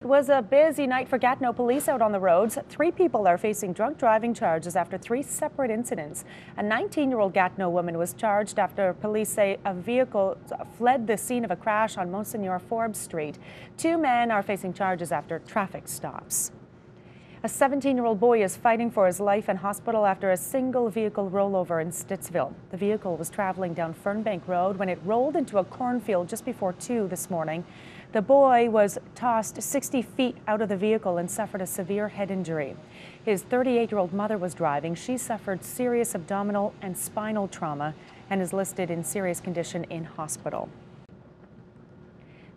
It was a busy night for Gatineau police out on the roads. 3 people are facing drunk driving charges after 3 separate incidents. A 19-year-old Gatineau woman was charged after police say a vehicle fled the scene of a crash on Monsignor Forbes Street. 2 men are facing charges after traffic stops. A 17-year-old boy is fighting for his life in hospital after a single vehicle rollover in Stittsville. The vehicle was traveling down Fernbank Road when it rolled into a cornfield just before 2 this morning. The boy was tossed 60 feet out of the vehicle and suffered a severe head injury. His 38-year-old mother was driving. She suffered serious abdominal and spinal trauma and is listed in serious condition in hospital.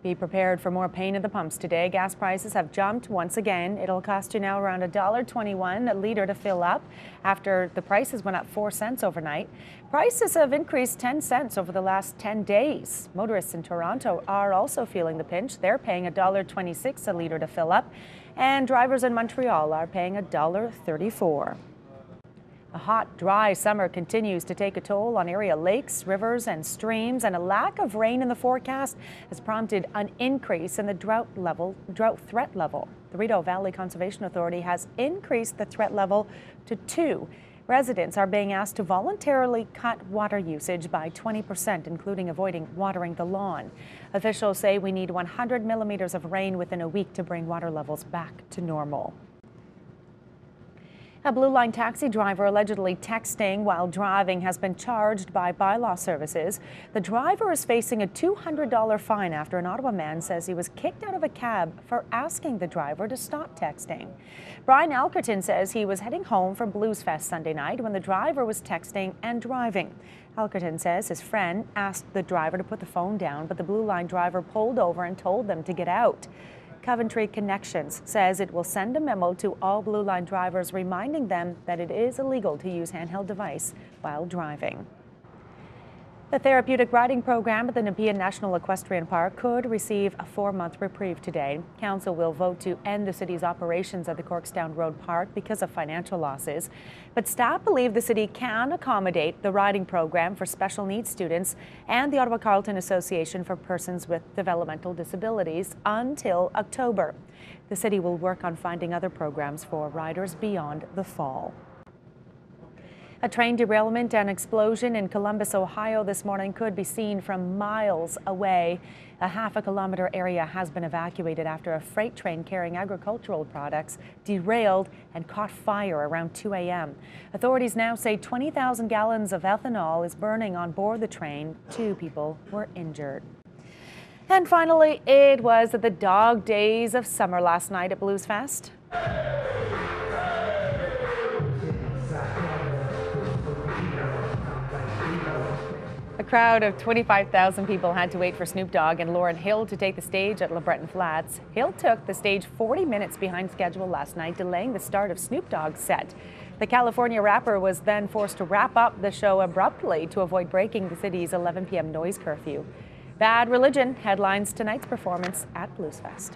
Be prepared for more pain at the pumps today. Gas prices have jumped once again. It'll cost you now around $1.21 a litre to fill up after the prices went up 4 cents overnight. Prices have increased 10 cents over the last 10 days. Motorists in Toronto are also feeling the pinch. They're paying $1.26 a litre to fill up, and drivers in Montreal are paying $1.34. A hot, dry summer continues to take a toll on area lakes, rivers and streams, and a lack of rain in the forecast has prompted an increase in the drought threat level. The Rideau Valley Conservation Authority has increased the threat level to 2. Residents are being asked to voluntarily cut water usage by 20%, including avoiding watering the lawn. Officials say we need 100 millimeters of rain within a week to bring water levels back to normal. A Blue Line taxi driver allegedly texting while driving has been charged by bylaw services. The driver is facing a $200 fine after an Ottawa man says he was kicked out of a cab for asking the driver to stop texting. Brian Alkerton says he was heading home from Bluesfest Sunday night when the driver was texting and driving. Alkerton says his friend asked the driver to put the phone down, but the Blue Line driver pulled over and told them to get out. Coventry Connections says it will send a memo to all Blue Line drivers reminding them that it is illegal to use handheld device while driving. The Therapeutic riding program at the Nepean National Equestrian Park could receive a 4-month reprieve today. Council will vote to end the city's operations at the Corkstown Road Park because of financial losses. But staff believe the city can accommodate the riding program for special needs students and the Ottawa Carleton Association for Persons with Developmental Disabilities until October. The city will work on finding other programs for riders beyond the fall. A train derailment and explosion in Columbus, Ohio this morning could be seen from miles away. A half-a-kilometer area has been evacuated after a freight train carrying agricultural products derailed and caught fire around 2 a.m. Authorities now say 20,000 gallons of ethanol is burning on board the train. 2 people were injured. And finally, it was the dog days of summer last night at Bluesfest. A crowd of 25,000 people had to wait for Snoop Dogg and Lauryn Hill to take the stage at LeBreton Flats. Hill took the stage 40 minutes behind schedule last night, delaying the start of Snoop Dogg's set. The California rapper was then forced to wrap up the show abruptly to avoid breaking the city's 11 p.m. noise curfew. Bad Religion headlines tonight's performance at Bluesfest.